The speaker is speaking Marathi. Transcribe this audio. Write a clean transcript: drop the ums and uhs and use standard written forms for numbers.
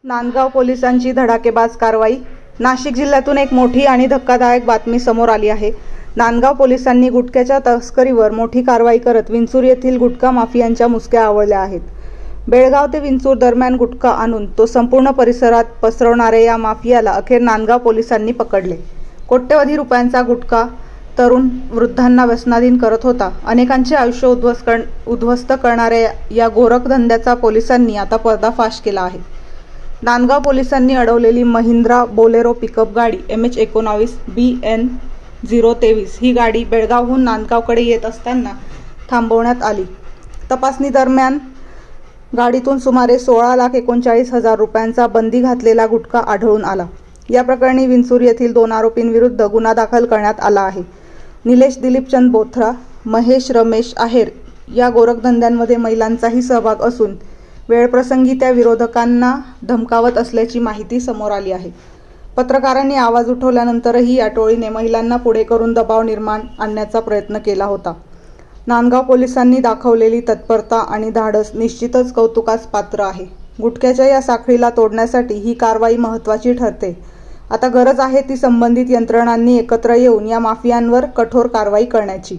नांदगाव पोलिसांची धडाकेबाज कारवाई। नाशिक जिल्ह्यातून एक मोठी आणि धक्कादायक बातमी समोर आली आहे। नांदगाव पोलिसांनी गुटख्याच्या तस्करीवर मोठी कारवाई करत विंचूर येथील गुटखा माफियांच्या मुसक्या आवळल्या आहेत। बेळगाव ते विंचूर दरम्यान गुटखा आणून तो संपूर्ण परिसरात पसरवणाऱ्या या माफियाला अखेर नांदगाव पोलिसांनी पकडले। कोट्यवधी रुपयांचा गुटखा तरुण वृद्धांना व्यसनाधीन करत होता। अनेकांचे आयुष्य उद्ध्वस्त करणाऱ्या या गोरखधंद्याचा पोलिसांनी आता पर्दाफाश केला आहे। नांदगाव पोलिसांनी अडवलेली महिंद्रा बोलेरो पिकअप गाडी MH19 BN023 ही गाडी बेळगावहून नांदगावकडे येत असताना थांबवण्यात आली। तपासणी दरम्यान गाडीतून सुमारे 16,39,000 रुपयांचा बंदी घातलेला गुटखा आढळून आला। या प्रकरणी विंचूर येथील 2 आरोपींविरुद्ध गुन्हा दाखल करण्यात आला आहे। निलेश दिलीपचंद बोथरा, महेश रमेश आहेर या गोरखधंद्यांमध्ये महिलांचाही सहभाग असून वेळप्रसंगी त्या विरोधकांना धमकावत असल्याची माहिती समोर आली आहे। पत्रकारांनी आवाज उठवल्यानंतरही या टोळीने महिलांना पुढे करून दबाव निर्माण आणण्याचा प्रयत्न केला होता। नांदगाव पोलिसांनी दाखवलेली तत्परता आणि धाडस निश्चितच कौतुकास पात्र आहे। गुटख्याच्या या साखळीला तोडण्यासाठी ही कारवाई महत्त्वाची ठरते। आता गरज आहे ती संबंधित यंत्रणांनी एकत्र येऊन या माफियांवर कठोर कारवाई करण्याची।